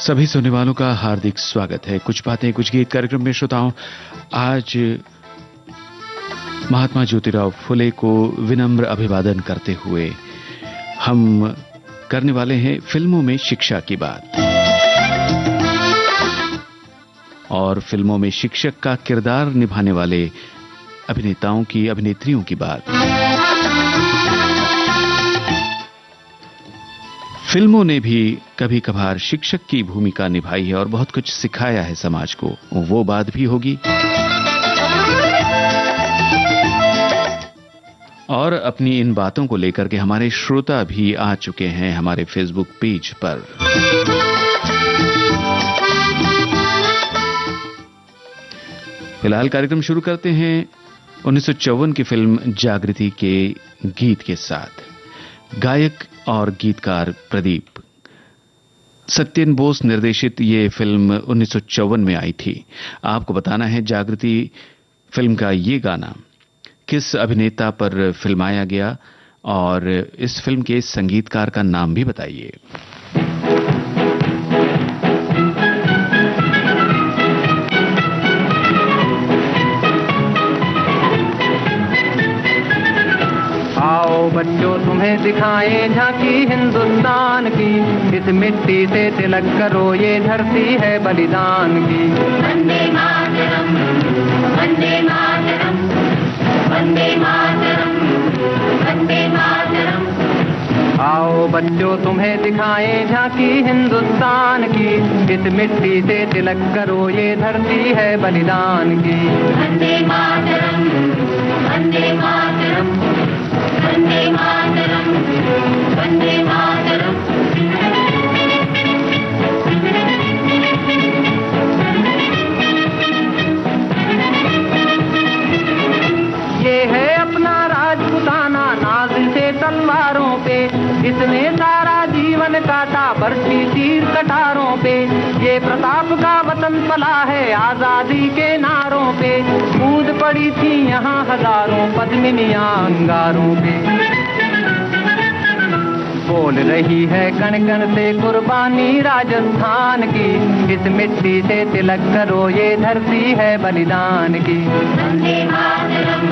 सभी सुनने वालों का हार्दिक स्वागत है। कुछ बातें कुछ गीत कार्यक्रम में श्रोताओं, आज महात्मा ज्योतिराव फुले को विनम्र अभिवादन करते हुए हम करने वाले हैं फिल्मों में शिक्षा की बात और फिल्मों में शिक्षक का किरदार निभाने वाले अभिनेताओं की, अभिनेत्रियों की बात। फिल्मों ने भी कभी कभार शिक्षक की भूमिका निभाई है और बहुत कुछ सिखाया है समाज को, वो बात भी होगी। और अपनी इन बातों को लेकर के हमारे श्रोता भी आ चुके हैं हमारे फेसबुक पेज पर। फिलहाल कार्यक्रम शुरू करते हैं 1954 की फिल्म जागृति के गीत के साथ। गायक और गीतकार प्रदीप। सत्येन बोस निर्देशित ये फिल्म 1954 में आई थी। आपको बताना है जागृति फिल्म का ये गाना किस अभिनेता पर फिल्माया गया और इस फिल्म के संगीतकार का नाम भी बताइए। आओ बच्चों तुम्हें दिखाएं झांकी हिंदुस्तान की, इस मिट्टी से तिलक करो ये धरती है बलिदान की। वंदे मातरम, वंदे मातरम, वंदे मातरम, वंदे मातरम। आओ बच्चों तुम्हें दिखाएं झांकी हिंदुस्तान की, इस मिट्टी से तिलक करो ये धरती है बलिदान की। वंदे मातरम, वंदे मातरम, वंदे मातरम, वंदे मातरम। ये है अपना राजपुताना नाज से तलवारों पे, इसने सारा जीवन काटा बरसी तीर कटारों पे। ये प्रताप का वतन पला है आजादी के नारों पे, कूद पड़ी थी यहाँ हजारों पद्मिनियां अंगारों पे। बोल रही है कण कण से कुर्बानी राजस्थान की, इस मिट्टी से तिलक करो ये धरती है बलिदान की। वंदे मातरम,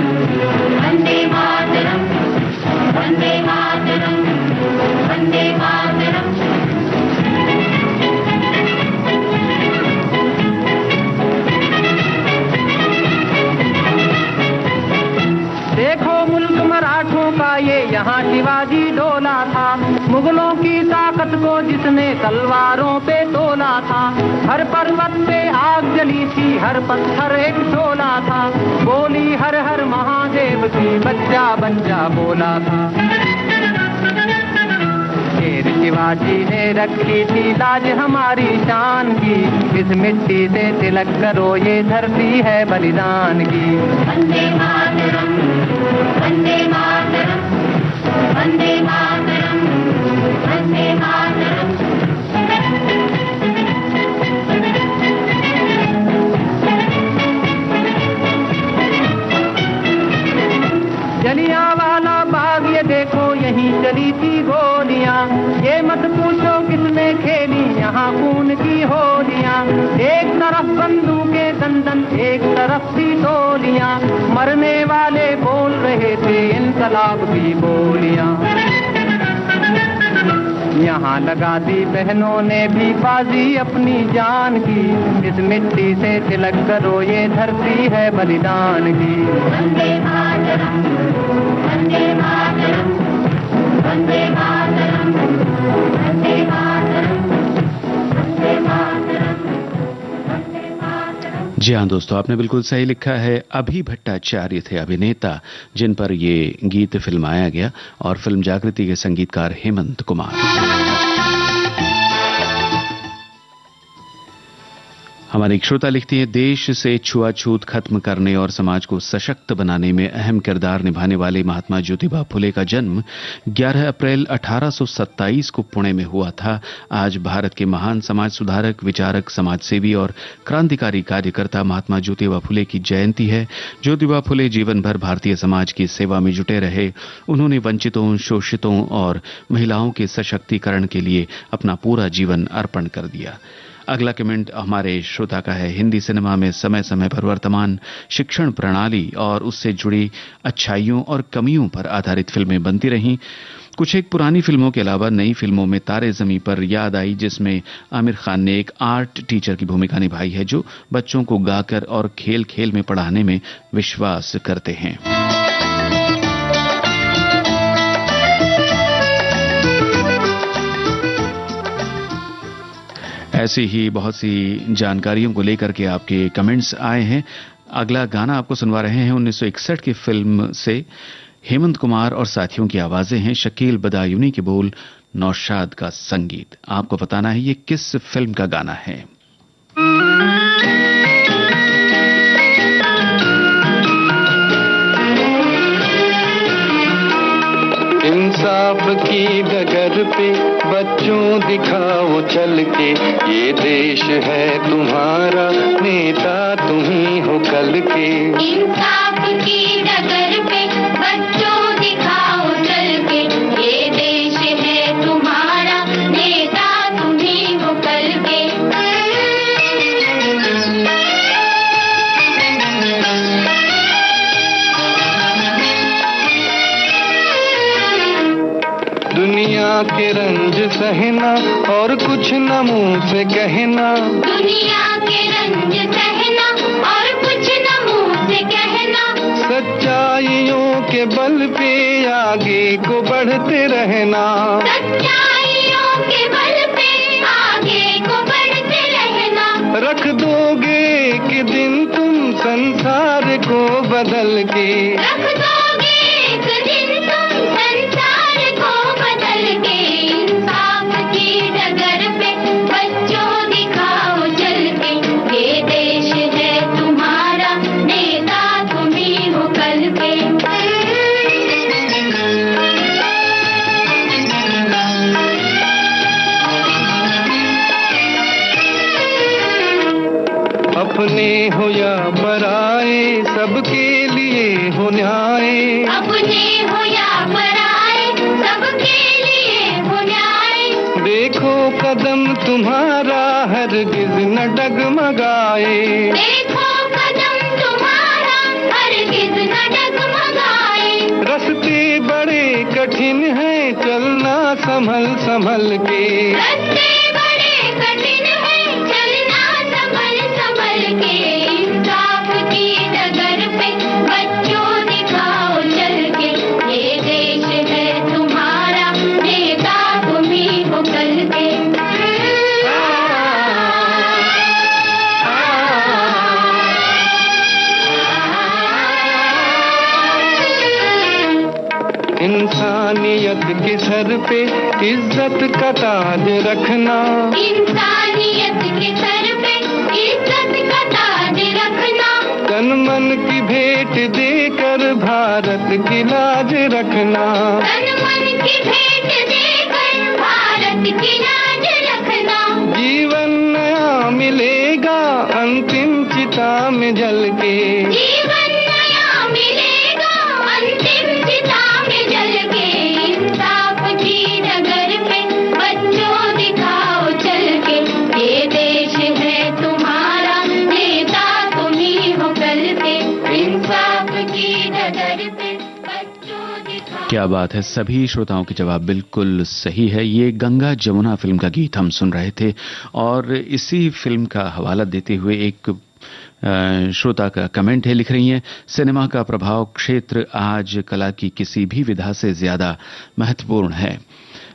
वंदे मातरम, वंदे मातरम, वंदे मातरम। देखो मुल्क मराठों का ये यहाँ शिवाजी डोला था, मुगलों की ताकत को जिसने तलवारों पे तोला था। हर पर्वत पे आग जली थी, हर पत्थर एक शोला था, बोली हर हर महादेव की बच्चा बच्चा बोला था। शेर शिवाजी ने रखी थी लाज हमारी शान की, इस मिट्टी से तिलक करो ये धरती है बलिदान की। वंदे मातरम, वंदे मातरम, वंदे मातरम, वंदे मातरम। जलियांवाला बाग ये देखो यहीं चली थी गोलियां, ये मत पूछो किसने खेली यहाँ खून की होलियां। एक तरफ बंदूकें दंदन एक तरफ थी टोलियां, मरने वाले बोल रहे थे इनकलाब की बोलियां। यहाँ लगा दी बहनों ने भी बाजी अपनी जान की, इस मिट्टी से तिलक करो ये धरती है बलिदान की। वंदे मातरम, वंदे मातरम, वंदे मातरम, वंदे मातरम, वंदे मातरम, वंदे मातरम। जी हाँ दोस्तों, आपने बिल्कुल सही लिखा है। अभी भट्टाचार्य थे अभिनेता जिन पर ये गीत फिल्माया गया और फिल्म जागृति के संगीतकार हेमंत कुमार। हमारे एक श्रोता लिखती है, देश से छुआछूत खत्म करने और समाज को सशक्त बनाने में अहम किरदार निभाने वाले महात्मा ज्योतिबा फुले का जन्म 11 अप्रैल 1827 को पुणे में हुआ था। आज भारत के महान समाज सुधारक, विचारक, समाजसेवी और क्रांतिकारी कार्यकर्ता महात्मा ज्योतिबा फुले की जयंती है। ज्योतिबा फुले जीवन भर भारतीय समाज की सेवा में जुटे रहे। उन्होंने वंचितों, शोषितों और महिलाओं के सशक्तिकरण के लिए अपना पूरा जीवन अर्पण कर दिया। अगला कमेंट हमारे श्रोता का है, हिंदी सिनेमा में समय समय पर वर्तमान शिक्षण प्रणाली और उससे जुड़ी अच्छाइयों और कमियों पर आधारित फिल्में बनती रहीं। कुछ एक पुरानी फिल्मों के अलावा नई फिल्मों में तारे ज़मीं पर याद आई, जिसमें आमिर खान ने एक आर्ट टीचर की भूमिका निभाई है जो बच्चों को गाकर और खेल खेल में पढ़ाने में विश्वास करते हैं। ऐसी ही बहुत सी जानकारियों को लेकर के आपके कमेंट्स आए हैं। अगला गाना आपको सुनवा रहे हैं 1961 की फिल्म से। हेमंत कुमार और साथियों की आवाजें हैं, शकील बदायूनी के बोल, नौशाद का संगीत। आपको बताना है ये किस फिल्म का गाना है। इंसाफ की डगर पे बच्चों दिखाओ चल के, ये देश है तुम्हारा, नेता तुम ही हो कल के। इंसाफ की डगर पे बच्चों दिखाओ चल के, ये देश है तुम्हारा, नेता तुम ही हो कल के। दुनिया के रंज सहना और कुछ न मुंह से कहना, दुनिया के रंज सहना और कुछ न मुंह से कहना, सच्चाइयों के बल पे आगे को बढ़ते रहना। सच्चाइयों के बल पे आगे को बढ़ते रहना। रख दोगे कि दिन तुम संसार को बदल के, रख दोगे एक दिन तुम संसार को बदल के। इंसाफ की डगर पे बच्चों दिखाओ चल के, ये देश है तुम्हारा, नेता तुम ही हो कल के। अपने हो या पराए सबके लिए हो न्याय। अपने हो या पराए सबके लिए हो न्याय। देखो कदम तुम्हारा हरगिज न डगमगाए। देखो कदम तुम्हारा हरगिज न डगमगाए। रास्ते बड़े कठिन हैं चलना संभल संभल के। रास्ते बड़े कठिन हैं चलना संभल संभल के। इंसाफ की डगर पे बच्चों दिखाओ चल के, ये देश है तुम्हारा, नेता तुम ही हो कल के। इंसानियत के सर पे इज्जत का ताज रखना। इंसानियत के सर पे इज्जत का ताज रखना। तन मन की भेंट देकर भारत की लाज रखना। तन मन की भेंट देकर भारत की लाज रखना। जीवन नया मिलेगा अंतिम चिता में जल के। जीवन नया मिलेगा अंतिम चिता में जल के। इंसाफ की डगर पे बच्चों दिखाओ चल के, ये देश है तुम्हारा, नेता तुम ही हो कल के। इंसाफ की डगर पे बच्चों दिखाओ। क्या बात है, सभी श्रोताओं के जवाब बिल्कुल सही है। ये गंगा जमुना फिल्म का गीत हम सुन रहे थे और इसी फिल्म का हवाला देते हुए एक श्रोता का कमेंट है, लिख रही हैं, सिनेमा का प्रभाव क्षेत्र आज कला की किसी भी विधा से ज्यादा महत्वपूर्ण है।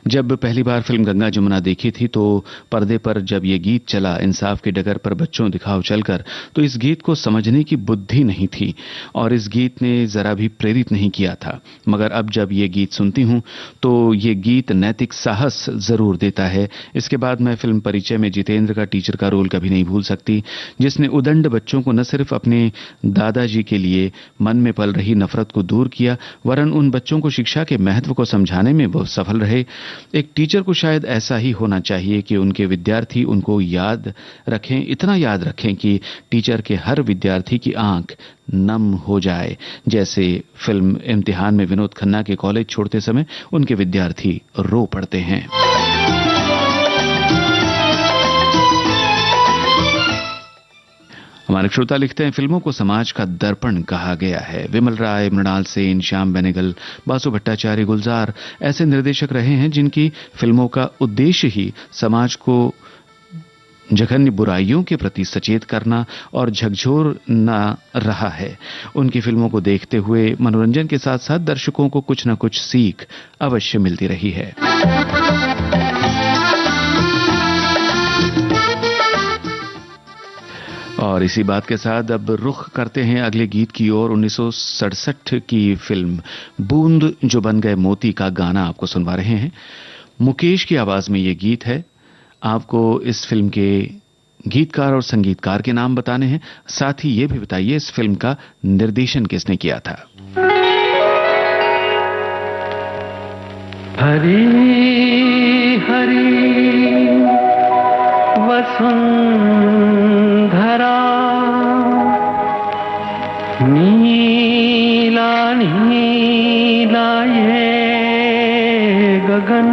जब पहली बार फिल्म गंगा जमुना देखी थी तो पर्दे पर जब ये गीत चला, इंसाफ की डगर पर बच्चों दिखाओ चलकर, तो इस गीत को समझने की बुद्धि नहीं थी और इस गीत ने जरा भी प्रेरित नहीं किया था। मगर अब जब ये गीत सुनती हूं तो ये गीत नैतिक साहस जरूर देता है। इसके बाद मैं फिल्म परिचय में जितेंद्र का टीचर का रोल कभी नहीं भूल सकती, जिसने उदंड बच्चों को न सिर्फ अपने दादाजी के लिए मन में पल रही नफरत को दूर किया, वरन उन बच्चों को शिक्षा के महत्व को समझाने में वो सफल रहे। एक टीचर को शायद ऐसा ही होना चाहिए कि उनके विद्यार्थी उनको याद रखें, इतना याद रखें कि टीचर के हर विद्यार्थी की आंख नम हो जाए, जैसे फिल्म इम्तिहान में विनोद खन्ना के कॉलेज छोड़ते समय उनके विद्यार्थी रो पड़ते हैं। हमारे श्रोता लिखते हैं, फिल्मों को समाज का दर्पण कहा गया है। विमल राय, मृणाल सेन, श्याम बेनेगल, बासु भट्टाचार्य, गुलजार ऐसे निर्देशक रहे हैं जिनकी फिल्मों का उद्देश्य ही समाज को जघन्य बुराइयों के प्रति सचेत करना और झकझोरना रहा है। उनकी फिल्मों को देखते हुए मनोरंजन के साथ साथ दर्शकों को कुछ न कुछ सीख अवश्य मिलती रही है। और इसी बात के साथ अब रुख करते हैं अगले गीत की ओर। 1967 की फिल्म बूंद जो बन गए मोती का गाना आपको सुनवा रहे हैं। मुकेश की आवाज में ये गीत है। आपको इस फिल्म के गीतकार और संगीतकार के नाम बताने हैं, साथ ही ये भी बताइए इस फिल्म का निर्देशन किसने किया था। हरी हरी वसुंधरा, नीला नीला ये गगन,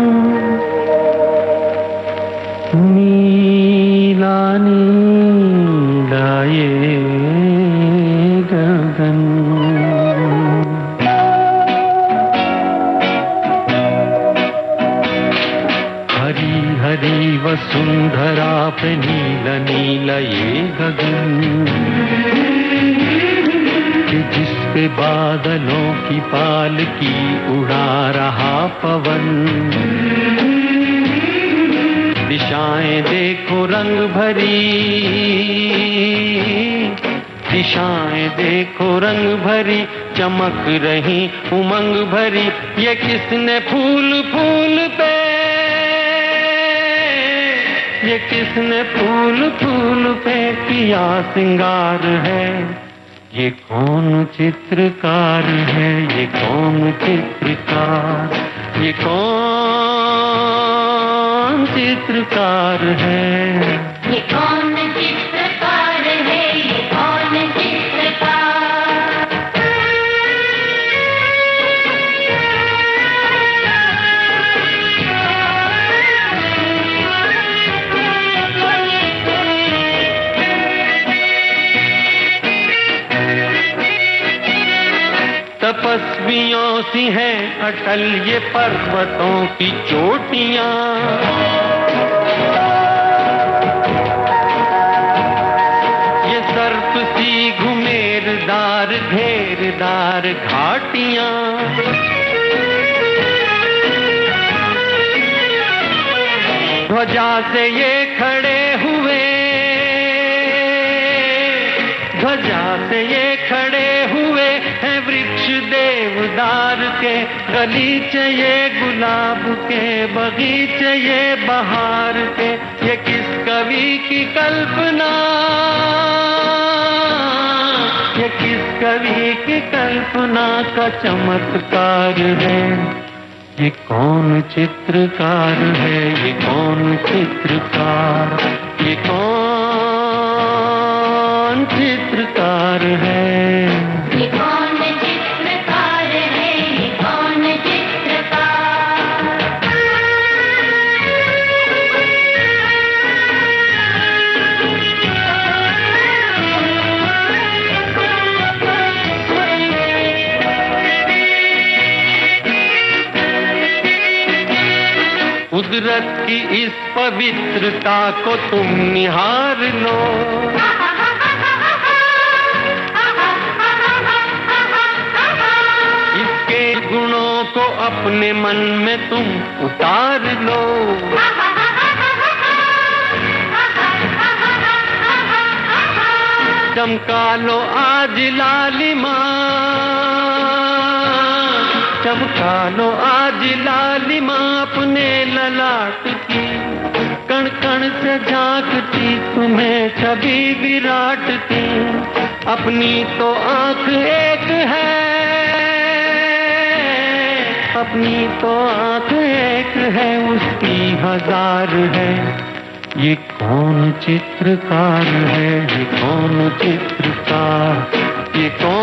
नीला नीला ये गगन। हरी हरी वसुंधरा पे नीला नीला ये गगन, कि जिस पे बादलों की पालकी उड़ा रहा पवन। दिशाएं देखो रंग भरी, दिशाएं देखो रंग भरी, चमक रही उमंग भरी। ये किसने फूल फूल पे, ये किसने फूल फूल पे किया सिंगार है। ये कौन चित्रकार है, ये कौन चित्रकार, ये कौन चित्रकार है। ये कौन चित्रकार है, ये कौन तपस्वियों सी हैं अटल ये पर्वतों की चोटियां। ये सर्प सी घुमेरदार घेरदार घाटियां। ध्वजा से ये खड़े हुए, ध्वजा से ये खड़े हुए हैं वृक्ष देवदार के। गलीचे ये गुलाब के, बगीचे ये बहार के। ये किस कवि की कल्पना, ये किस कवि की कल्पना का चमत्कार है। ये कौन चित्रकार है, ये कौन चित्रकार, ये कौन चित्रकार है। ये कौन चित्रकार है, ये कौन कुदरत की इस पवित्रता को तुम निहार लो। इसके गुणों को अपने मन में तुम उतार लो। चमका लो आज लालिमा, चमका लो आज लालिमा अपने ललाट की, कण कण से झांकती तुम्हें छवि विराट की। अपनी तो आंख एक है, अपनी तो आंख एक है, उसकी हजार है। ये कौन चित्रकार है, ये कौन चित्रकार, ये कौन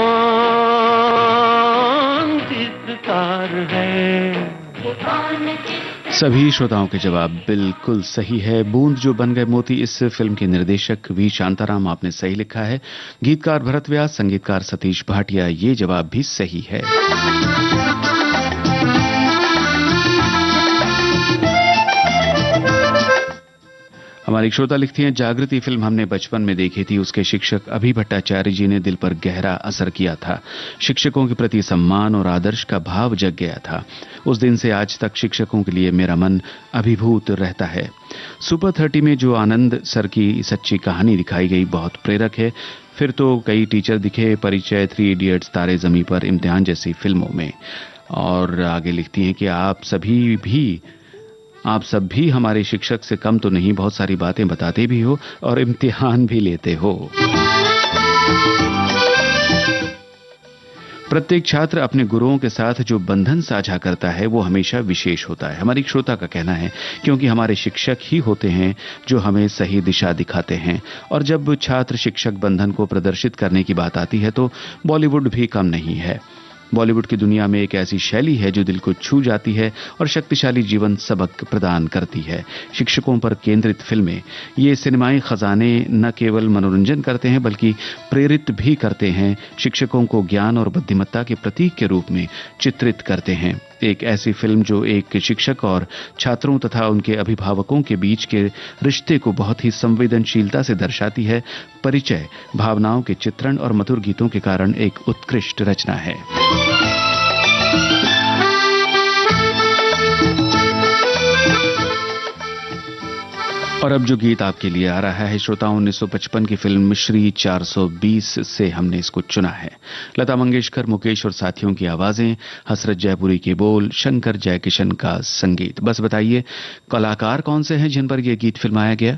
चित्रकार है। सभी श्रोताओं के जवाब बिल्कुल सही है। बूंद जो बन गए मोती इस फिल्म के निर्देशक वी शांताराम, आपने सही लिखा है। गीतकार भरत व्यास, संगीतकार सतीश भाटिया, ये जवाब भी सही है। हमारी श्रोता लिखती हैं, जागृति फिल्म हमने बचपन में देखी थी। उसके शिक्षक अभि भट्टाचार्य जी ने दिल पर गहरा असर किया था। शिक्षकों के प्रति सम्मान और आदर्श का भाव जग गया था। उस दिन से आज तक शिक्षकों के लिए मेरा मन अभिभूत रहता है। सुपर 30 में जो आनंद सर की सच्ची कहानी दिखाई गई बहुत प्रेरक है। फिर तो कई टीचर दिखे, परिचय, 3 इडियट्स, तारे ज़मीं पर, इम्तिहान जैसी फिल्मों में। और आगे लिखती हैं कि आप सब भी हमारे शिक्षक से कम तो नहीं, बहुत सारी बातें बताते भी हो और इम्तिहान भी लेते हो। प्रत्येक छात्र अपने गुरुओं के साथ जो बंधन साझा करता है वो हमेशा विशेष होता है, हमारी श्रोता का कहना है, क्योंकि हमारे शिक्षक ही होते हैं जो हमें सही दिशा दिखाते हैं। और जब छात्र शिक्षक बंधन को प्रदर्शित करने की बात आती है तो बॉलीवुड भी कम नहीं है। बॉलीवुड की दुनिया में एक ऐसी शैली है जो दिल को छू जाती है और शक्तिशाली जीवन सबक प्रदान करती है। शिक्षकों पर केंद्रित फिल्में, ये सिनेमाई खजाने न केवल मनोरंजन करते हैं बल्कि प्रेरित भी करते हैं। शिक्षकों को ज्ञान और बुद्धिमत्ता के प्रतीक के रूप में चित्रित करते हैं। एक ऐसी फिल्म जो एक शिक्षक और छात्रों तथा उनके अभिभावकों के बीच के रिश्ते को बहुत ही संवेदनशीलता से दर्शाती है। परिचय भावनाओं के चित्रण और मधुर गीतों के कारण एक उत्कृष्ट रचना है। और अब जो गीत आपके लिए आ रहा है श्रोताओं, 1955 की फिल्म श्री 420 से हमने इसको चुना है। लता मंगेशकर, मुकेश और साथियों की आवाजें, हसरत जयपुरी के बोल, शंकर जयकिशन का संगीत। बस बताइए कलाकार कौन से हैं जिन पर यह गीत फिल्माया गया।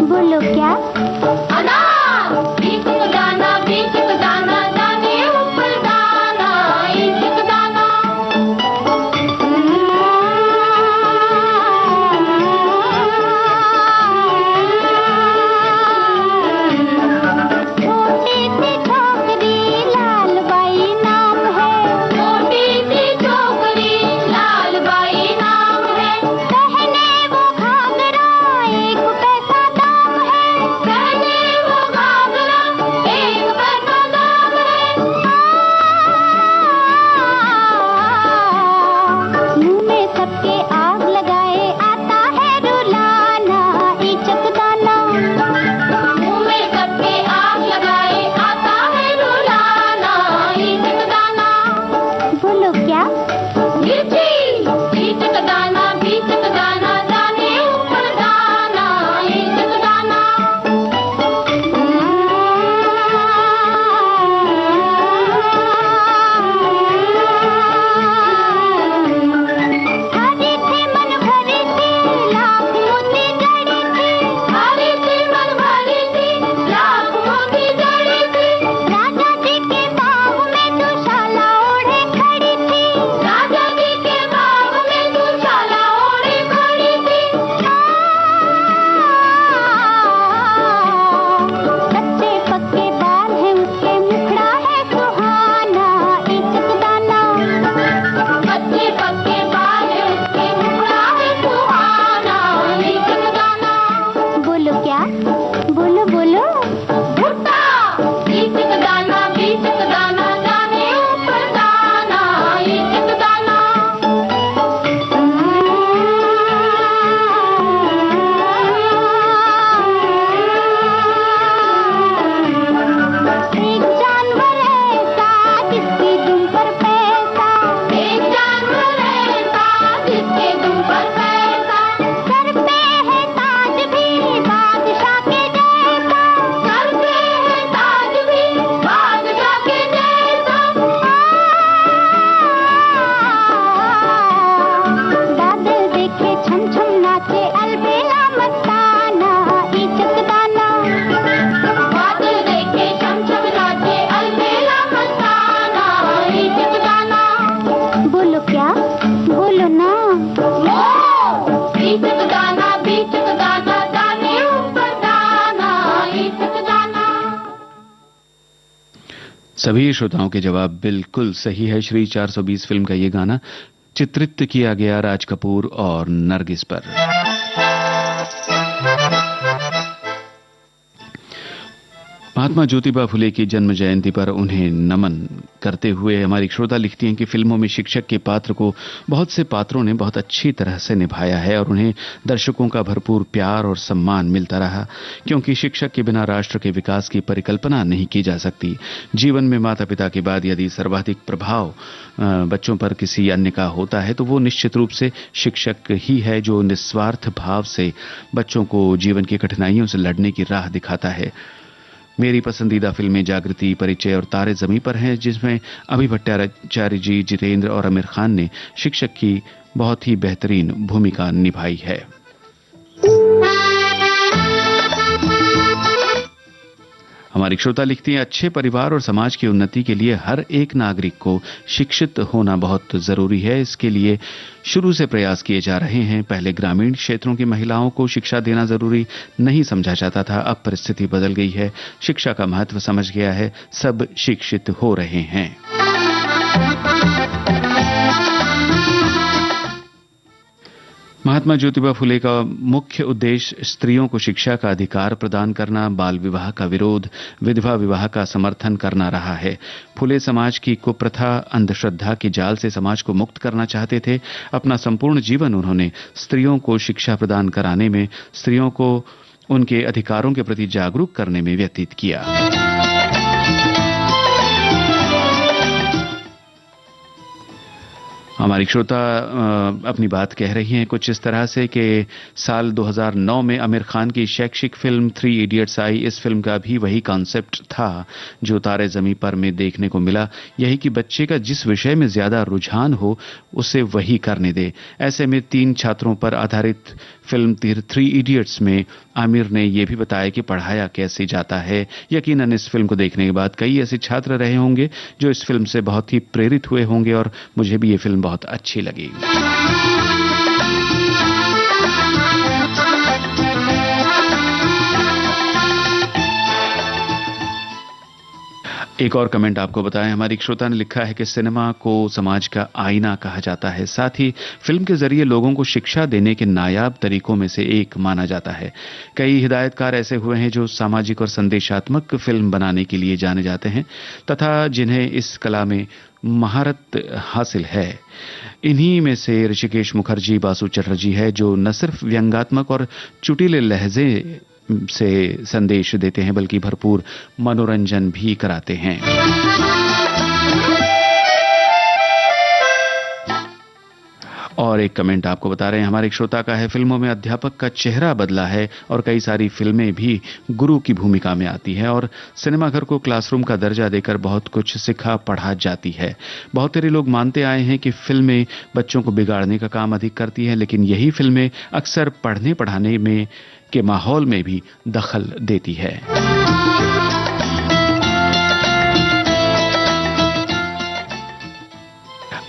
बोलो क्या? सभी श्रोताओं के जवाब बिल्कुल सही है। श्री 420 फिल्म का ये गाना चित्रित किया गया राज कपूर और नरगिस पर। महात्मा ज्योतिबा फुले की जन्म जयंती पर उन्हें नमन करते हुए हमारी श्रोता लिखती हैं कि फिल्मों में शिक्षक के पात्र को बहुत से पात्रों ने बहुत अच्छी तरह से निभाया है और उन्हें दर्शकों का भरपूर प्यार और सम्मान मिलता रहा, क्योंकि शिक्षक के बिना राष्ट्र के विकास की परिकल्पना नहीं की जा सकती। जीवन में माता पिता के बाद यदि सर्वाधिक प्रभाव बच्चों पर किसी अन्य का होता है तो वो निश्चित रूप से शिक्षक ही है, जो निस्वार्थ भाव से बच्चों को जीवन की कठिनाइयों से लड़ने की राह दिखाता है। मेरी पसंदीदा फिल्में जागृति, परिचय और तारे ज़मीं पर हैं, जिसमें अभय भट्टाचार्य जी, जितेंद्र और आमिर खान ने शिक्षक की बहुत ही बेहतरीन भूमिका निभाई है। हमारी श्रोता लिखती है, अच्छे परिवार और समाज की उन्नति के लिए हर एक नागरिक को शिक्षित होना बहुत जरूरी है। इसके लिए शुरू से प्रयास किए जा रहे हैं। पहले ग्रामीण क्षेत्रों की महिलाओं को शिक्षा देना जरूरी नहीं समझा जाता था, अब परिस्थिति बदल गई है। शिक्षा का महत्व समझ गया है, सब शिक्षित हो रहे हैं। महात्मा ज्योतिबा फुले का मुख्य उद्देश्य स्त्रियों को शिक्षा का अधिकार प्रदान करना, बाल विवाह का विरोध, विधवा विवाह का समर्थन करना रहा है। फुले समाज की कुप्रथा, अंधश्रद्धा के जाल से समाज को मुक्त करना चाहते थे। अपना संपूर्ण जीवन उन्होंने स्त्रियों को शिक्षा प्रदान कराने में, स्त्रियों को उनके अधिकारों के प्रति जागरूक करने में व्यतीत किया। हमारी श्रोता अपनी बात कह रही हैं कुछ इस तरह से कि साल 2009 में आमिर खान की शैक्षिक फिल्म 3 इडियट्स आई। इस फिल्म का भी वही कॉन्सेप्ट था जो तारे ज़मीं पर में देखने को मिला, यही कि बच्चे का जिस विषय में ज्यादा रुझान हो उसे वही करने दे। ऐसे में 3 छात्रों पर आधारित फिल्म 3 इडियट्स में आमिर ने यह भी बताया कि पढ़ाया कैसे जाता है। यकीनन इस फिल्म को देखने के बाद कई ऐसे छात्र रहे होंगे जो इस फिल्म से बहुत ही प्रेरित हुए होंगे और मुझे भी ये फिल्म बहुत अच्छी लगी। एक और कमेंट आपको बताएं, हमारी एक श्रोता ने लिखा है कि सिनेमा को समाज का आईना कहा जाता है, साथ ही फिल्म के जरिए लोगों को शिक्षा देने के नायाब तरीकों में से एक माना जाता है। कई हिदायतकार ऐसे हुए हैं जो सामाजिक और संदेशात्मक फिल्म बनाने के लिए जाने जाते हैं तथा जिन्हें इस कला में महारत हासिल है। इन्हीं में से ऋषिकेश मुखर्जी, बासु चटर्जी है, जो न सिर्फ व्यंग्यात्मक और चुटीले लहजे से संदेश देते हैं बल्कि भरपूर मनोरंजन भी कराते हैं। और एक कमेंट आपको बता रहे हैं, हमारे एक श्रोता का है, फिल्मों में अध्यापक का चेहरा बदला है और कई सारी फिल्में भी गुरु की भूमिका में आती है और सिनेमाघर को क्लासरूम का दर्जा देकर बहुत कुछ सिखा पढ़ा जाती है। बहुत सारे लोग मानते आए हैं कि फिल्में बच्चों को बिगाड़ने का काम अधिक करती हैं, लेकिन यही फिल्में अक्सर पढ़ने पढ़ाने में के माहौल में भी दखल देती है।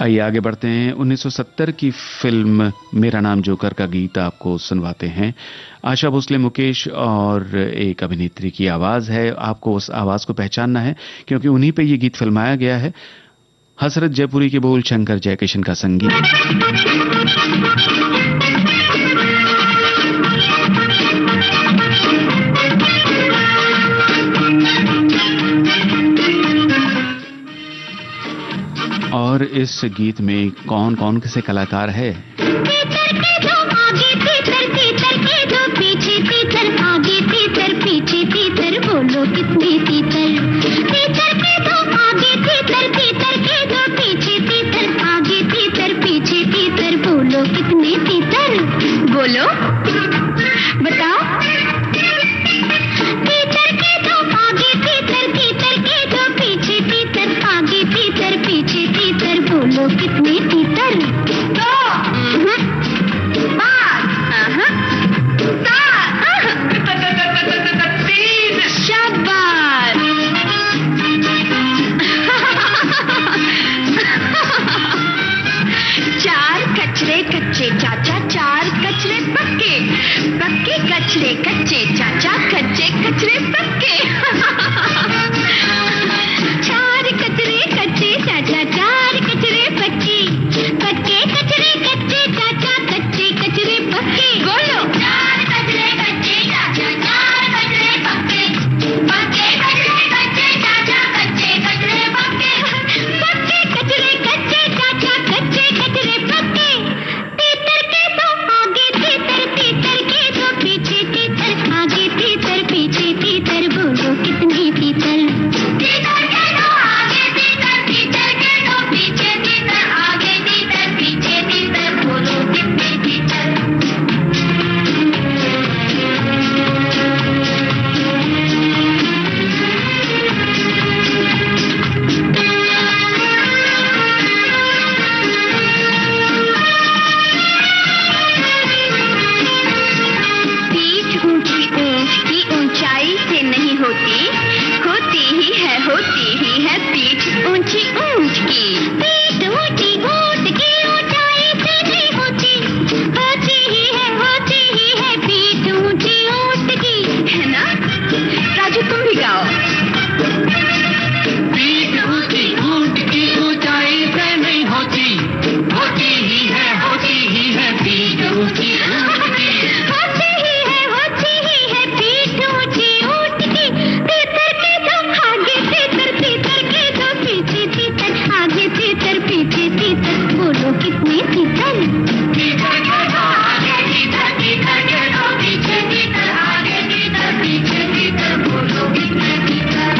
आइए आगे बढ़ते हैं। 1970 की फिल्म मेरा नाम जोकर का गीत आपको सुनवाते हैं। आशा भोसले, मुकेश और एक अभिनेत्री की आवाज है। आपको उस आवाज को पहचानना है क्योंकि उन्हीं पे ये गीत फिल्माया गया है। हसरत जयपुरी के बोल, शंकर जयकिशन का संगीत। और इस गीत में कौन कौन से कलाकार है? बोलो कितने तीतर, तीतर के दो आगे तीतर, तीतर के दो पीछे तीतर, आगे तीतर पीछे तीतर, बोलो कितने तीतर, बोलो बताओ। तीतर के दो आगे तीतर, तीतर के दो पीछे तीतर, आगे तीतर पीछे तीतर, बोलो कितने तीतर। होती ही है पीठ ऊंची ऊंच की, पीठ ऊंची ऊंट की ऊंचाई से नहीं होती, होती ही है पीठ ऊंची ऊंट की, है ना? राजू तुम भी गाओ। पीठ ऊंची ऊंट की ऊंचाई से नहीं होती, होती ही है पीठ ऊंची ऊंट की, होती ही है पीठ ऊंची ऊंट की, तीतर के दो आगे तीतर, तीतर के दो पीछे तीतर, आगे तीतर पीछे तीतर, बोलो कितने तीतर? तीतर के दो आगे तीतर, तीतर के दो पीछे तीतर, आगे तीतर पीछे तीतर, बोलो कितने तीतर?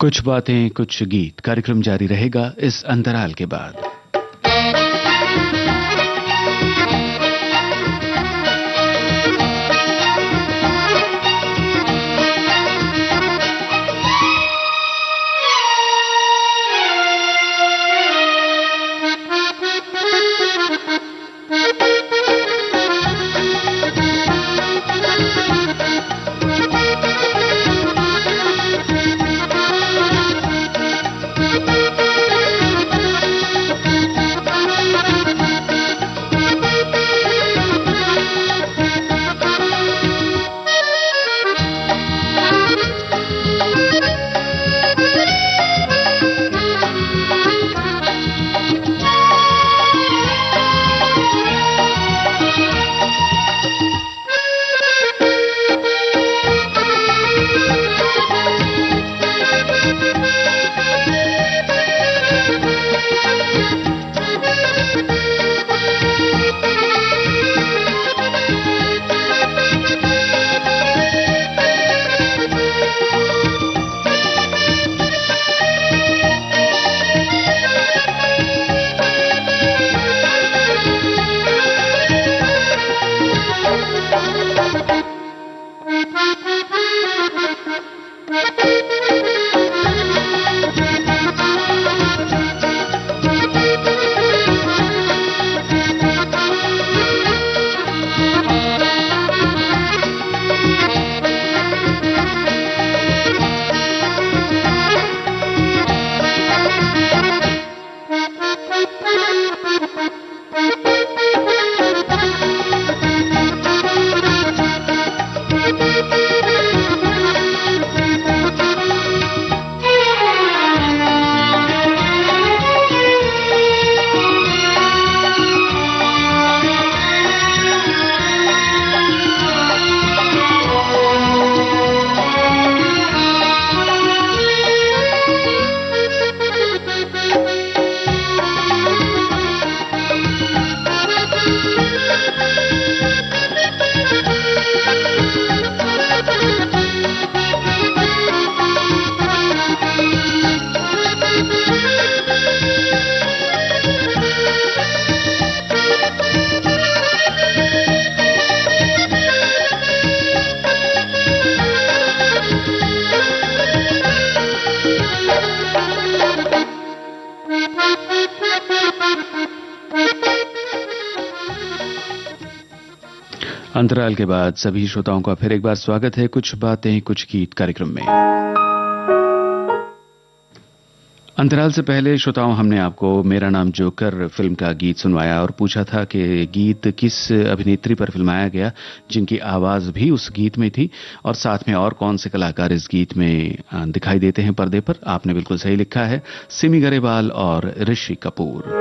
कुछ बातें कुछ गीत कार्यक्रम जारी रहेगा इस अंतराल के बाद। अंतराल के बाद सभी श्रोताओं का फिर एक बार स्वागत है कुछ बातें कुछ गीत कार्यक्रम में। अंतराल से पहले श्रोताओं हमने आपको मेरा नाम जोकर फिल्म का गीत सुनवाया और पूछा था कि गीत किस अभिनेत्री पर फिल्माया गया जिनकी आवाज भी उस गीत में थी और साथ में और कौन से कलाकार इस गीत में दिखाई देते हैं पर्दे पर। आपने बिल्कुल सही लिखा है, सिमी गरेवाल और ऋषि कपूर।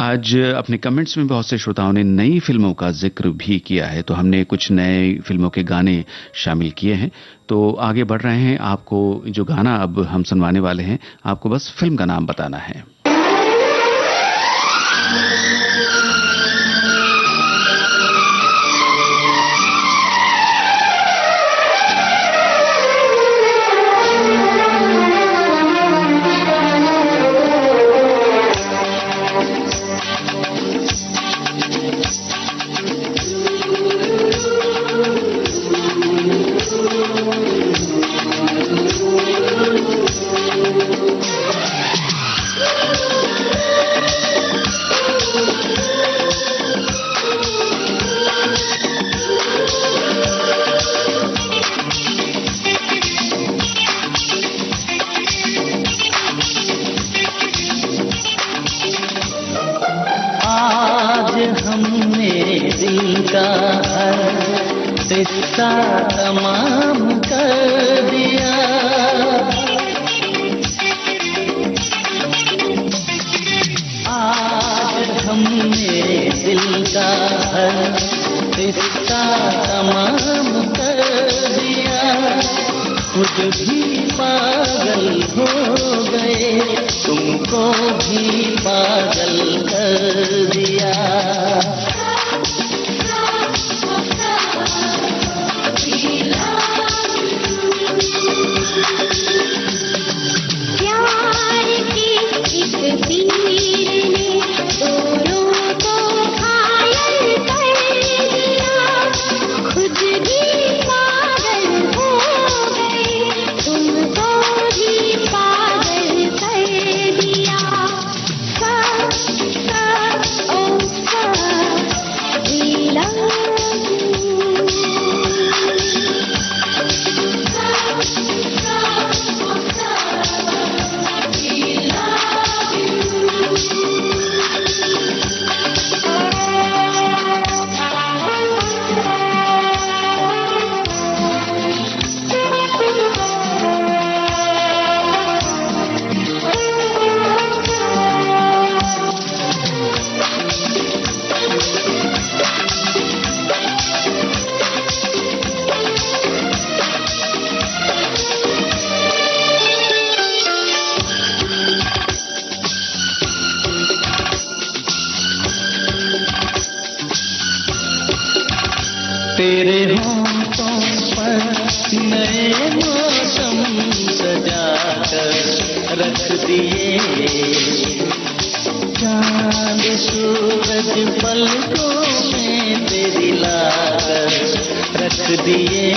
आज अपने कमेंट्स में बहुत से श्रोताओं ने नई फिल्मों का जिक्र भी किया है, तो हमने कुछ नए फिल्मों के गाने शामिल किए हैं। तो आगे बढ़ रहे हैं। आपको जो गाना अब हम सुनवाने वाले हैं, आपको बस फिल्म का नाम बताना है। किस्सा तमाम कर दिया, आज हमने दिल का हर किस्सा तमाम कर दिया। खुद भी पागल हो गए, तुमको भी पागल कर दिया। तेरे होठों पर नए मौसम सजाकर रख दिए, चांद सूरज पलकों में तेरी लाकर रख दिए।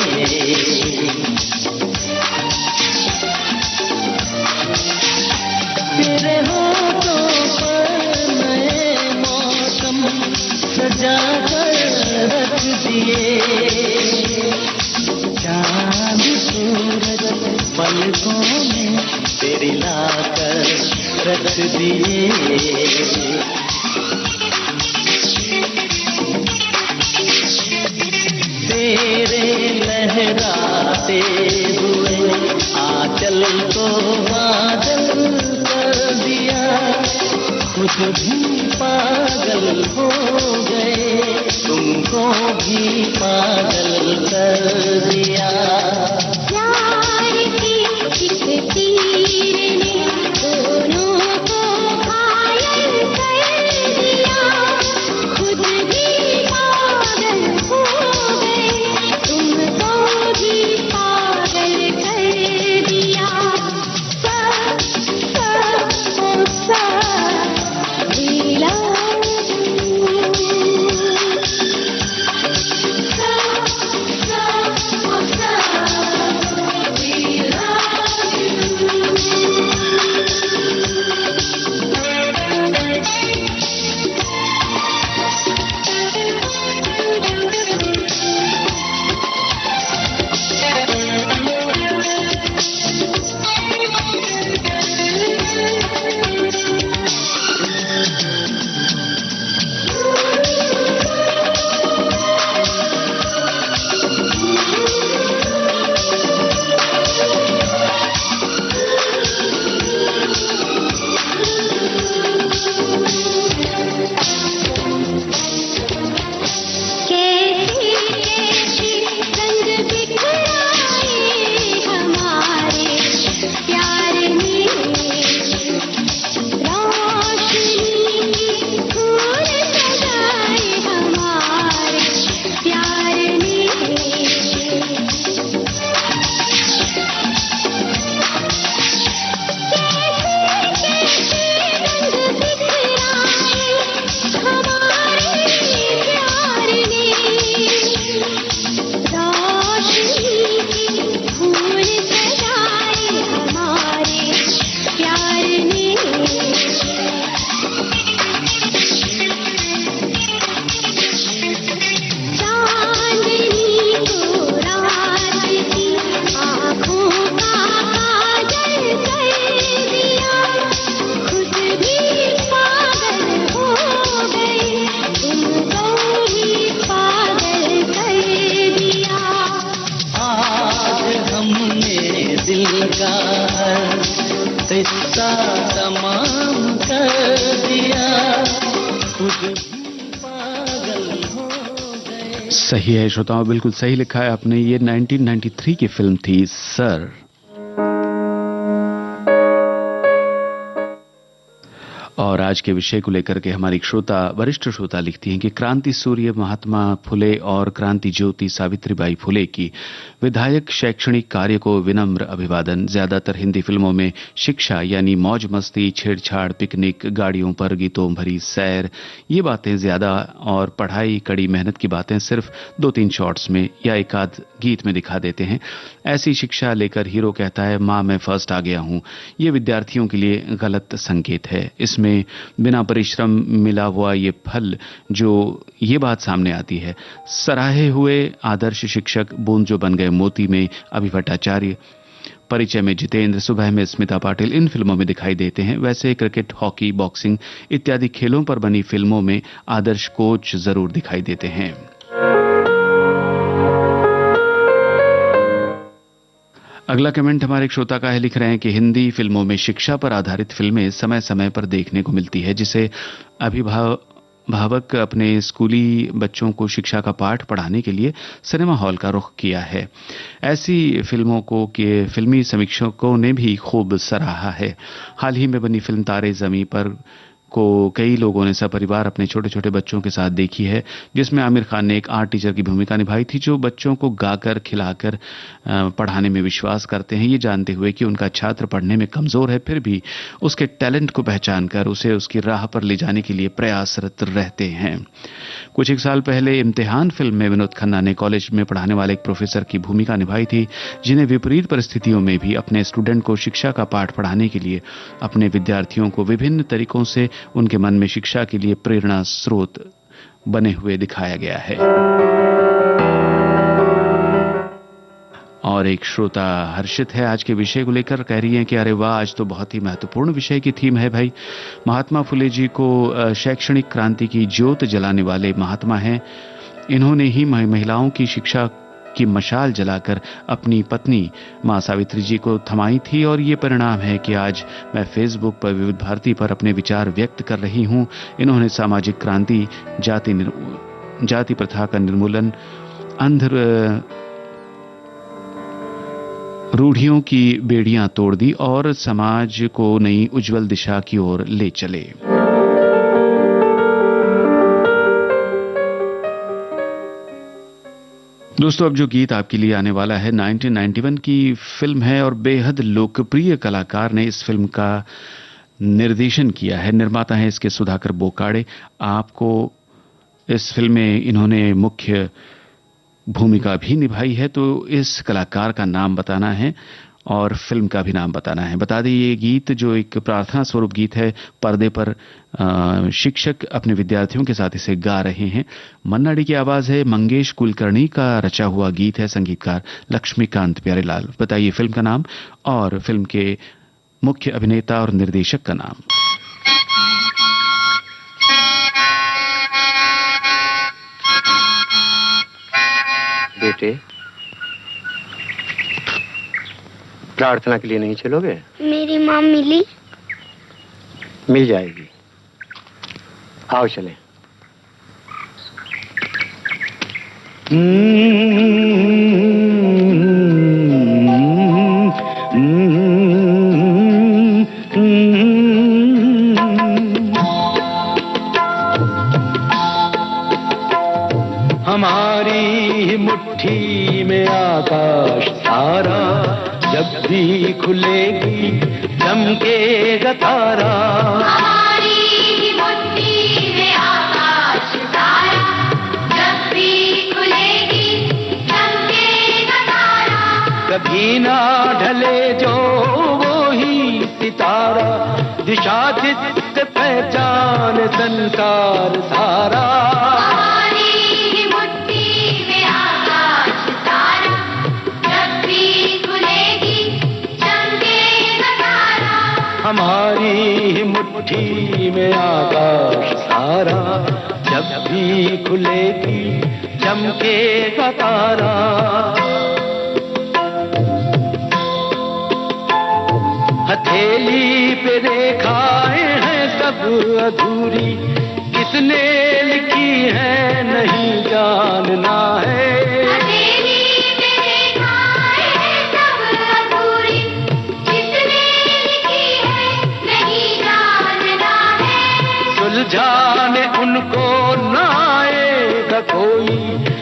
तेरे होठों पर नए मौसम सजाकर रख दिए, चांद सूरज पलकों में तेरी लाकर रख दिए। तेरे लहराते हुए आंचल को बादल कर दिया, खुद भी पागल हो गए, तुमको भी पागल कर दिया। प्यार की एक तीर ने दोनों को घायल कर दिया, खुद भी पागल हो गए, तुमको भी पागल कर दिया। खुद भी पागल हो गए। सही है श्रोताओं, बिल्कुल सही लिखा है आपने। ये 1993 की फिल्म थी सर। और आज के विषय को लेकर के हमारी वरिष्ठ श्रोता लिखती हैं कि क्रांति सूर्य महात्मा फुले और क्रांति ज्योति सावित्रीबाई फुले की विधायक शैक्षणिक कार्य को विनम्र अभिवादन। ज्यादातर हिंदी फिल्मों में शिक्षा यानी मौज मस्ती, छेड़छाड़, पिकनिक, गाड़ियों पर गीतों भरी सैर, ये बातें ज्यादा, और पढ़ाई, कड़ी मेहनत की बातें सिर्फ 2-3 शॉट्स में या एक आध गीत में दिखा देते हैं। ऐसी शिक्षा लेकर हीरो कहता है मां मैं फर्स्ट आ गया हूं। ये विद्यार्थियों के लिए गलत संकेत है। इसमें बिना परिश्रम मिला हुआ ये फल, जो ये बात सामने आती है। सराहे हुए आदर्श शिक्षक बूंद जो बन गए मोती में अभि भट्टाचार्य, परिचय में जितेंद्र, सुबह में स्मिता पाटिल इन फिल्मों में दिखाई देते हैं। वैसे क्रिकेट, हॉकी, बॉक्सिंग इत्यादि खेलों पर बनी फिल्मों में आदर्श कोच जरूर दिखाई देते हैं। अगला कमेंट हमारे एक श्रोता का है, लिख रहे हैं कि हिंदी फिल्मों में शिक्षा पर आधारित फिल्में समय समय पर देखने को मिलती है, जिसे अभिभावक अपने स्कूली बच्चों को शिक्षा का पाठ पढ़ाने के लिए सिनेमा हॉल का रुख किया है। ऐसी फिल्मों को के फिल्मी समीक्षकों ने भी खूब सराहा है। हाल ही में बनी फिल्म तारे ज़मीं पर को कई लोगों ने सपरिवार अपने छोटे छोटे बच्चों के साथ देखी है, जिसमें आमिर खान ने एक आर्ट टीचर की भूमिका निभाई थी, जो बच्चों को गाकर खिलाकर पढ़ाने में विश्वास करते हैं, ये जानते हुए कि उनका छात्र पढ़ने में कमजोर है, फिर भी उसके टैलेंट को पहचान कर उसे उसकी राह पर ले जाने के लिए प्रयासरत रहते हैं। कुछ एक साल पहले इम्तिहान फिल्म में विनोद खन्ना ने कॉलेज में पढ़ाने वाले एक प्रोफेसर की भूमिका निभाई थी, जिन्हें विपरीत परिस्थितियों में भी अपने स्टूडेंट को शिक्षा का पाठ पढ़ाने के लिए अपने विद्यार्थियों को विभिन्न तरीकों से उनके मन में शिक्षा के लिए प्रेरणा स्रोत बने हुए दिखाया गया है। और एक श्रोता हर्षित है आज के विषय को लेकर, कह रही हैं कि अरे वाह, आज तो बहुत ही महत्वपूर्ण विषय की थीम है भाई। महात्मा फुले जी को शैक्षणिक क्रांति की ज्योत जलाने वाले महात्मा हैं। इन्होंने ही महिलाओं की शिक्षा की मशाल जलाकर अपनी पत्नी मां सावित्री जी को थमाई थी, और ये परिणाम है कि आज मैं फेसबुक पर विविध भारती पर अपने विचार व्यक्त कर रही हूं। इन्होंने सामाजिक क्रांति, जाति प्रथा का निर्मूलन, अंध रूढ़ियों की बेड़ियां तोड़ दी और समाज को नई उज्जवल दिशा की ओर ले चले। दोस्तों, अब जो गीत आपके लिए आने वाला है 1991 की फिल्म है और बेहद लोकप्रिय कलाकार ने इस फिल्म का निर्देशन किया है। निर्माता हैं इसके सुधाकर बोकाड़े। आपको इस फिल्म में इन्होंने मुख्य भूमिका भी निभाई है, तो इस कलाकार का नाम बताना है और फिल्म का भी नाम बताना है। बता दें, ये गीत जो एक प्रार्थना स्वरूप गीत है, पर्दे पर शिक्षक अपने विद्यार्थियों के साथ इसे गा रहे हैं। मन्ना डे की आवाज है, मंगेश कुलकर्णी का रचा हुआ गीत है, संगीतकार लक्ष्मीकांत प्यारेलाल। बताइए फिल्म का नाम और फिल्म के मुख्य अभिनेता और निर्देशक का नाम। बेटे, प्रार्थना के लिए नहीं चलोगे? मेरी माँ मिल जाएगी। आओ चलें। हमारी मुट्ठी में आकाश सारा, जब भी खुलेगी चमकेगा तारा। हमारी मुट्ठी में आकाश तारा, जब भी खुलेगी चमकेगा तारा। कभी ना ढले जो वो ही सितारा, दिशा जिससे पहचान संसार सारा। हमारी मुट्ठी में आकाश सारा, जब भी खुलेगी चमकेगा तारा। हथेली पे रेखाएं हैं सब अधूरी, किसने लिखी है नहीं जानना है। हथेली में रेखाएं सब अधूरी, किसने लिखी है नहीं जानना है। सुलझाने उनको ना आएगा कोई,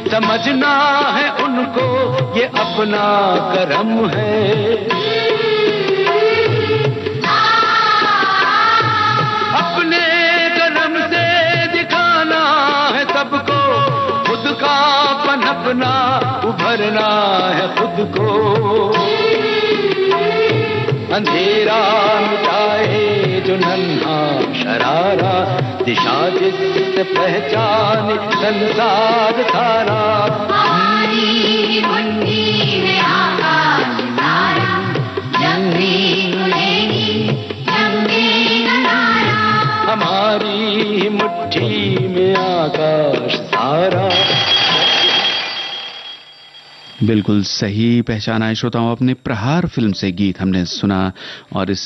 समझना है उनको ये अपना करम है। अपने करम से दिखाना है सबको, खुद का पनपना उभरना है खुद को। अंधेरा मिटाए जो नन्हा शरारा, दिशा जिससे पहचाने संसार सारा। हमारी मुट्ठी में आकाश सारा, जब भी खुलेगी जंगे नजारा। हमारी मुट्ठी में आकाश सारा। बिल्कुल सही पहचाना है श्रोताओं आपने। प्रहार फिल्म से गीत हमने सुना और इस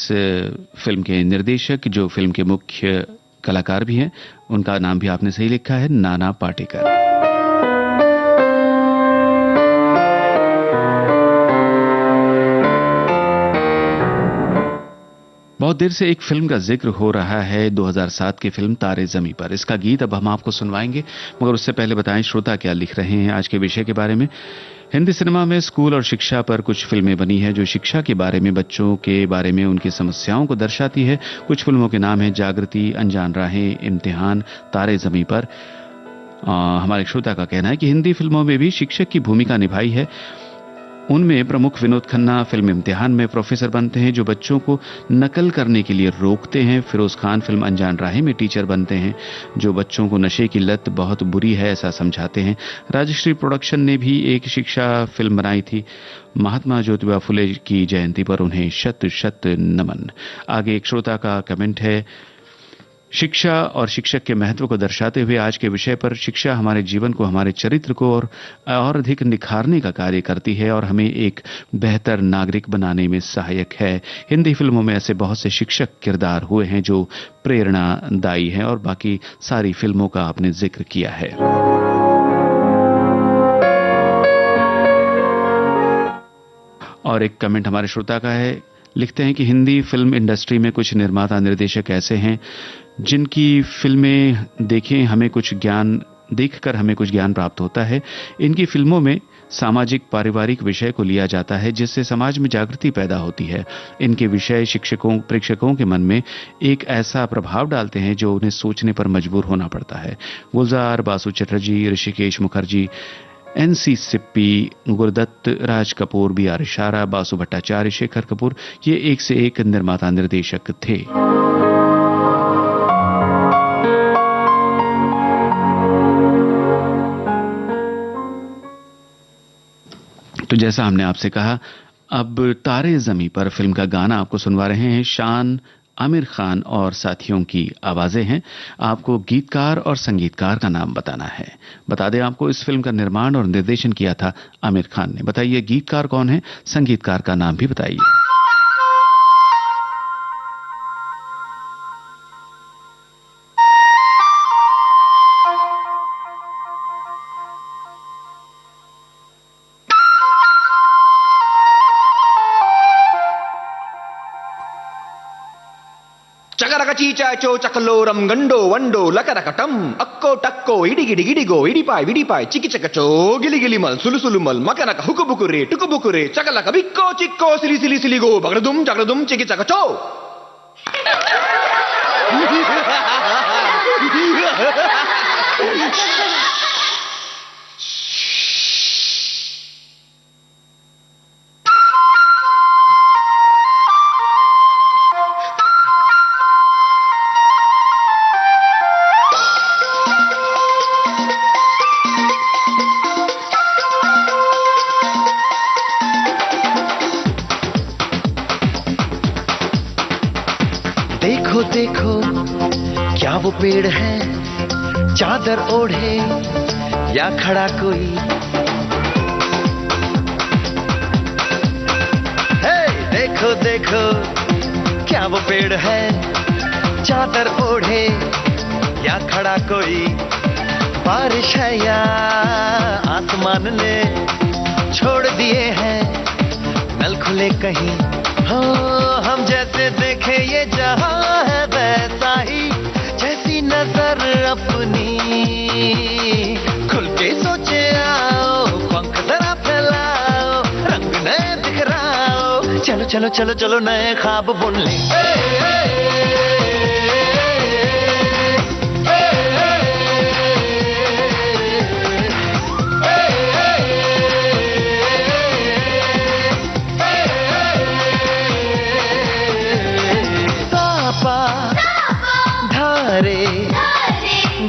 फिल्म के निर्देशक जो फिल्म के मुख्य कलाकार भी हैं उनका नाम भी आपने सही लिखा है, नाना पाटेकर। बहुत देर से एक फिल्म का जिक्र हो रहा है, 2007 की फिल्म तारे ज़मीं पर। इसका गीत अब हम आपको सुनवाएंगे, मगर उससे पहले बताएं श्रोता क्या लिख रहे हैं आज के विषय के बारे में। हिंदी सिनेमा में स्कूल और शिक्षा पर कुछ फिल्में बनी है जो शिक्षा के बारे में, बच्चों के बारे में, उनकी समस्याओं को दर्शाती है। कुछ फिल्मों के नाम है जागृति, अनजान राहें, इम्तिहान, तारे ज़मीं पर। हमारे श्रोता का कहना है कि हिंदी फिल्मों में भी शिक्षक की भूमिका निभाई है। उनमें प्रमुख विनोद खन्ना फिल्म इम्तिहान में प्रोफेसर बनते हैं जो बच्चों को नकल करने के लिए रोकते हैं। फिरोज खान फिल्म अनजान राहें में टीचर बनते हैं जो बच्चों को नशे की लत बहुत बुरी है ऐसा समझाते हैं। राजश्री प्रोडक्शन ने भी एक शिक्षा फिल्म बनाई थी। महात्मा ज्योतिबा फुले की जयंती पर उन्हें शत शत नमन। आगे एक श्रोता का कमेंट है, शिक्षा और शिक्षक के महत्व को दर्शाते हुए आज के विषय पर, शिक्षा हमारे जीवन को, हमारे चरित्र को और अधिक निखारने का कार्य करती है और हमें एक बेहतर नागरिक बनाने में सहायक है। हिंदी फिल्मों में ऐसे बहुत से शिक्षक किरदार हुए हैं जो प्रेरणादायी हैं और बाकी सारी फिल्मों का आपने जिक्र किया है। और एक कमेंट हमारे श्रोता का है, लिखते हैं कि हिंदी फिल्म इंडस्ट्री में कुछ निर्माता निर्देशक ऐसे हैं जिनकी फिल्में देखकर हमें कुछ ज्ञान प्राप्त होता है। इनकी फिल्मों में सामाजिक पारिवारिक विषय को लिया जाता है जिससे समाज में जागृति पैदा होती है। इनके विषय प्रेक्षकों के मन में एक ऐसा प्रभाव डालते हैं जो उन्हें सोचने पर मजबूर होना पड़ता है। गुलजार, बासु चटर्जी, ऋषिकेश मुखर्जी, NC सिप्पी, गुरदत्त, राज कपूर, BR इशारा, बासु भट्टाचार्य, शेखर कपूर, ये एक से एक निर्माता निर्देशक थे। तो जैसा हमने आपसे कहा, अब तारे ज़मीं पर फिल्म का गाना आपको सुनवा रहे हैं। शान, आमिर खान और साथियों की आवाजें हैं। आपको गीतकार और संगीतकार का नाम बताना है। बता दें आपको, इस फिल्म का निर्माण और निर्देशन किया था आमिर खान ने। बताइए गीतकार कौन है, संगीतकार का नाम भी बताइए। చకరక చీచాచో చకలోరం గండో వండో లకరకటం అక్కో టక్కో ఇడిగిడి గిడిగో ఇడిపాయ్ విడిపాయ్ చికిచకచో గిలిగిలిమల్ సులుసులుమల్ మకనక హుకుబుకురే టుకుబుకురే చకలక బిక్కో చిక్కో సిలి సిలి సిలిగో బగడదుం చగడదుం చికిచకచో. देखो देखो क्या वो पेड़ है, चादर ओढ़े या खड़ा कोई. हे देखो देखो क्या वो पेड़ है, चादर ओढ़े या खड़ा कोई, बारिश है या आसमान ने छोड़ दिए हैं नल खुले कहीं। हो हम जैसे देखे ये जहां है वैसा ही, जैसी नजर अपनी खुल के सोचे आओ, पंख जरा फैलाओ, रंग नए बिखराओ, चलो चलो चलो चलो नए ख्वाब बुन ले।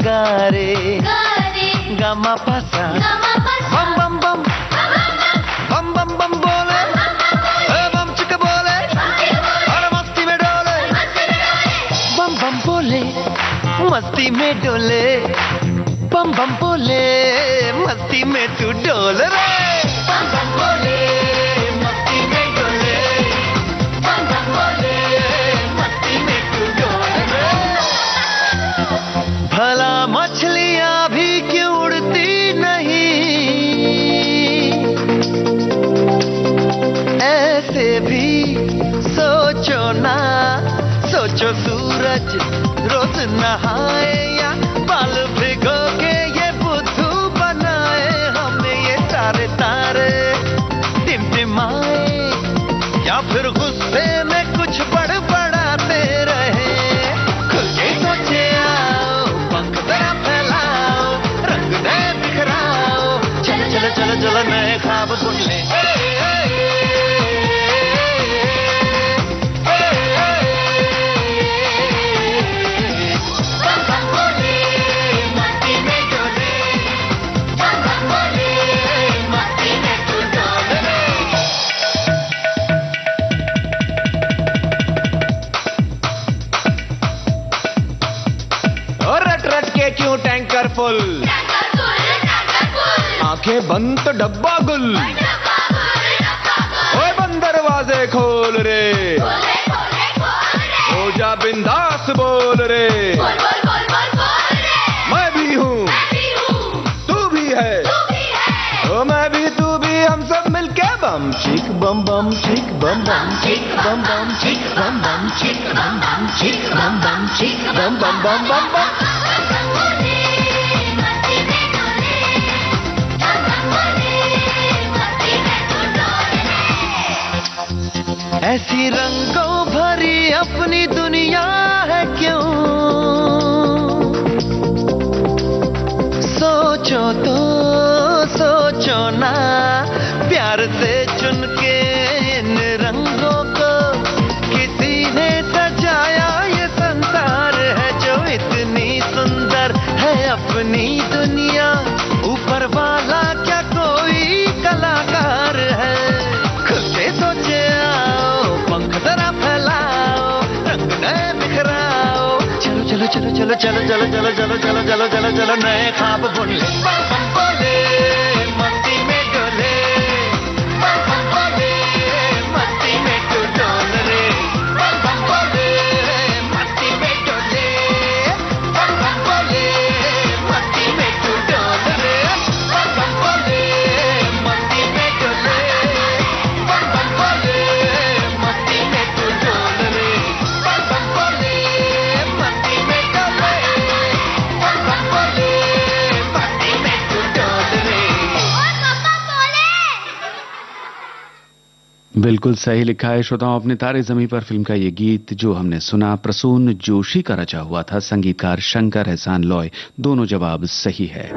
गारे गमा पासा बम बम बम बम बम बम बोले, बम चिक बोले, और मस्ती में डोले, बम बम बोले मस्ती में डोले, बम बम बोले मस्ती में तू डोल रे, बम बम बोले मस्ती में डोले, बम बम बोले मस्ती में तू डोल रे। भला मछलियां भी क्यों उड़ती नहीं, ऐसे भी सोचो ना, सोचो सूरज रोज नहाए या बाल भिगो के ये बुद्धू बनाए, हमें ये सारे तारे टिमटिमाए, या फिर गुस्से में कुछ बड़बड़ाते रहे। खुल के सोचे आओ, पंख जरा फैलाओ, रंग नए बिखराओ, चलो चलो चलो चलो नए ख्वाब बुन ले। क्यों टैंकर फुल, आंखें बंद तो डब्बा गुल, ओए बंद दरवाजे खोल रे, हो जा बिंदास बोल रे, मैं भी हूँ तू भी है, ओ मैं भी तू भी, हम सब मिलके बम चिक बम बम चिक बम बम चिक बम बम चिक बम बम चिक बम बम चिक बम बम चिक बम बम बम बम बम। ऐसी रंगों भरी अपनी दुनिया है क्यों, सोचो तो सोचो ना, प्यार से चुन के इन रंगों को किसी ने सजाया, ये संसार है जो इतनी सुंदर है अपनी दुनिया, ऊपर वाला क्या कोई कलाकार है। खुद से सोचे आओ, पंख जरा फैलाओ, रंग नए बिखराओ, चलो चलो चलो चलो चलो चलो चलो चलो चलो चलो चलो चलो नए ख्वाब बुन ले। बम बम बोले मस्ती में डोले, बम बम बोले मस्ती में तू डोल रे, बम बम बोले मस्ती में डोले, बम बम बोले मस्ती में तू डोल रे, बम बम बोले मस्ती में डोले, बम बम बोले मस्ती में तू डोल रे, बम बम बोले मस्ती में डोले, बम बम बोले मस्ती में तू डोल रे। बिल्कुल सही लिखा है श्रोताओं, अपने तारे ज़मीं पर फिल्म का ये गीत जो हमने सुना प्रसून जोशी का रचा हुआ था, संगीतकार शंकर एहसान लॉय, दोनों जवाब सही है।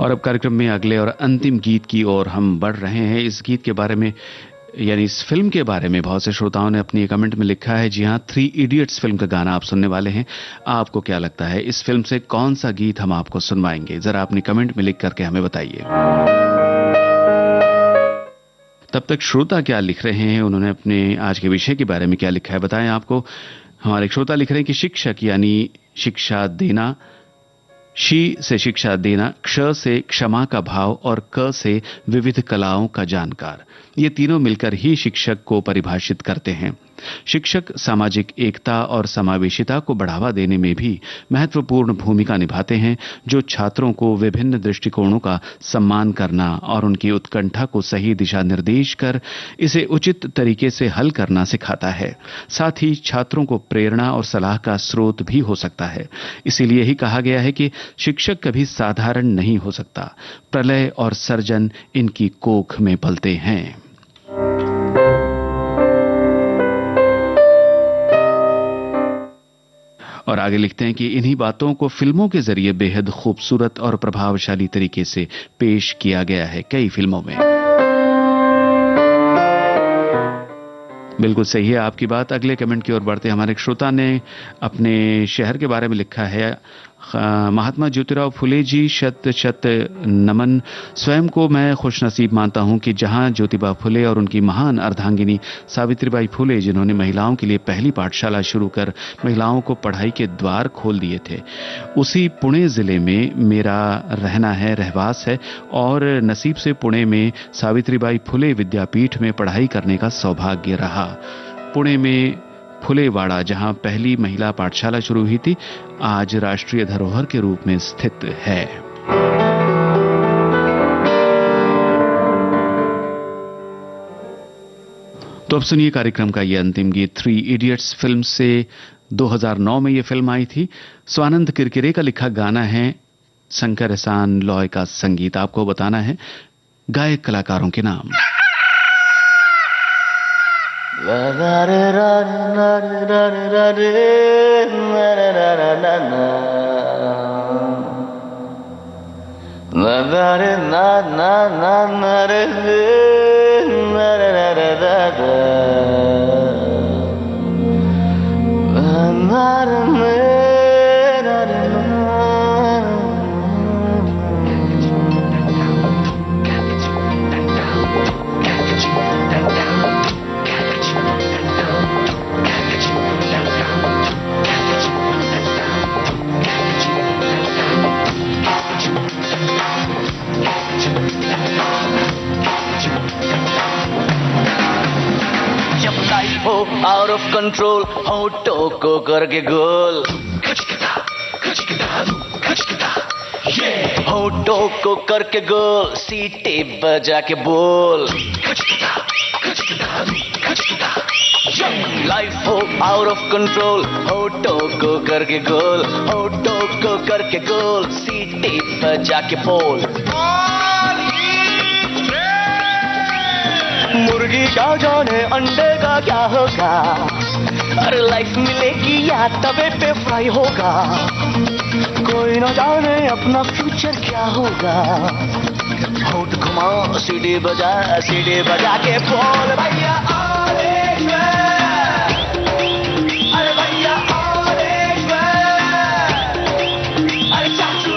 और अब कार्यक्रम में अगले और अंतिम गीत की ओर हम बढ़ रहे हैं। इस गीत के बारे में यानी इस फिल्म के बारे में बहुत से श्रोताओं ने अपनी कमेंट में लिखा है। जी हां, 3 इडियट्स फिल्म का गाना आप सुनने वाले हैं। आपको क्या लगता है इस फिल्म से कौन सा गीत हम आपको सुनवाएंगे? जरा अपनी कमेंट में लिख करके हमें बताइए। तब तक श्रोता क्या लिख रहे हैं, उन्होंने अपने आज के विषय के बारे में क्या लिखा है बताएं आपको। हमारे श्रोता लिख रहे हैं कि शिक्षक यानी शिक्षा देना, शी से शिक्षा देना, क्ष से क्षमा का भाव और क से विविध कलाओं का जानकार, ये तीनों मिलकर ही शिक्षक को परिभाषित करते हैं। शिक्षक सामाजिक एकता और समावेशिता को बढ़ावा देने में भी महत्वपूर्ण भूमिका निभाते हैं, जो छात्रों को विभिन्न दृष्टिकोणों का सम्मान करना और उनकी उत्कंठा को सही दिशा निर्देश कर इसे उचित तरीके से हल करना सिखाता है। साथ ही छात्रों को प्रेरणा और सलाह का स्रोत भी हो सकता है। इसीलिए ही कहा गया है कि शिक्षक कभी साधारण नहीं हो सकता। प्रलय और सर्जन इनकी कोख में पलते हैं। और आगे लिखते हैं कि इन्हीं बातों को फिल्मों के जरिए बेहद खूबसूरत और प्रभावशाली तरीके से पेश किया गया है कई फिल्मों में। बिल्कुल सही है आपकी बात। अगले कमेंट की ओर बढ़ते हमारे एक श्रोता ने अपने शहर के बारे में लिखा है, महात्मा ज्योतिराव फुले जी शत शत नमन। स्वयं को मैं खुशनसीब मानता हूं कि जहां ज्योतिबा फुले और उनकी महान अर्धांगिनी सावित्रीबाई फुले, जिन्होंने महिलाओं के लिए पहली पाठशाला शुरू कर महिलाओं को पढ़ाई के द्वार खोल दिए थे, उसी पुणे जिले में मेरा रहना है, रहवास है और नसीब से पुणे में सावित्रीबाई फुले विद्यापीठ में पढ़ाई करने का सौभाग्य रहा। पुणे में फुलेवाड़ा, जहां पहली महिला पाठशाला शुरू हुई थी, आज राष्ट्रीय धरोहर के रूप में स्थित है। तो अब सुनिए कार्यक्रम का यह अंतिम गीत। 3 इडियट्स फिल्म से 2009 में यह फिल्म आई थी। स्वानंद किरकिरे का लिखा गाना है, शंकर एहसान लॉय का संगीत। आपको बताना है गायक कलाकारों के नाम। आउट ऑफ कंट्रोल होठों को करके गोल, होठों को करके गोल, सीटी बजा के बोल। लाइफ हो आउट ऑफ कंट्रोल, होठों को करके गोल, होठों को करके गोल, सीटी बजा के बोल। मुर्गी का जाने अंडे का क्या होगा, अरे लाइफ मिलेगी या तवे पे फ्राई होगा, कोई न जाने अपना फ्यूचर क्या होगा। होठ घुमाओ, सीढ़ी बजा के बोल भैया अरे भैया अरे चाचू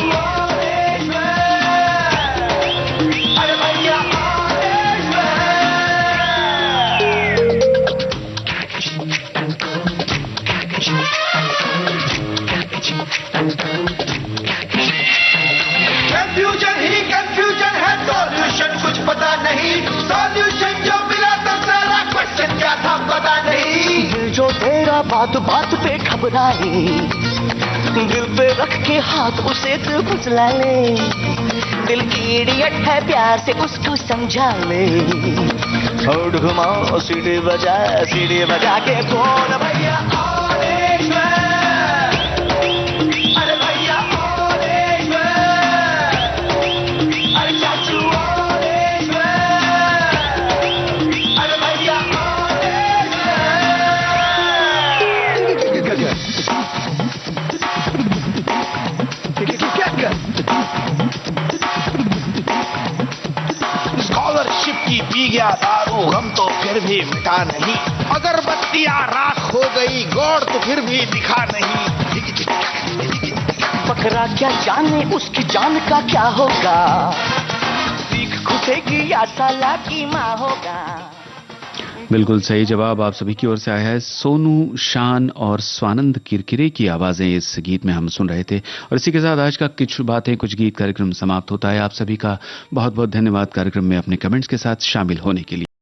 अरे भैया कंफ्यूजन ही कंफ्यूजन है, सॉल्यूशन कुछ पता नहीं, सॉल्यूशन जो मिला तो सारा क्वेश्चन क्या था पता नहीं। दिल जो तेरा बात बात पे घबराए, दिल पे रख के हाथ उसे तू फुसला ले, दिल की इडियट है प्यार से उसको समझा ले। होठ घुमाओ, सीढ़ी बजा के बोल भैया अरे भैया अरे चाचू अरे भैया स्कॉलरशिप की पी गया दारू, हम तो फिर भी मिटा नहीं, अगरबत्तियां राख हो गई, गौर तो फिर भी दिखा नहीं। बकरा क्या जाने उसकी जान का क्या होगा, सीख घुसेगी या साला की माँ होगा। बिल्कुल सही जवाब आप सभी की ओर से आया है। सोनू, शान और स्वानंद किरकिरे की आवाजें इस गीत में हम सुन रहे थे। और इसी के साथ आज का कुछ बातें कुछ गीत कार्यक्रम समाप्त होता है। आप सभी का बहुत बहुत धन्यवाद कार्यक्रम में अपने कमेंट्स के साथ शामिल होने के लिए।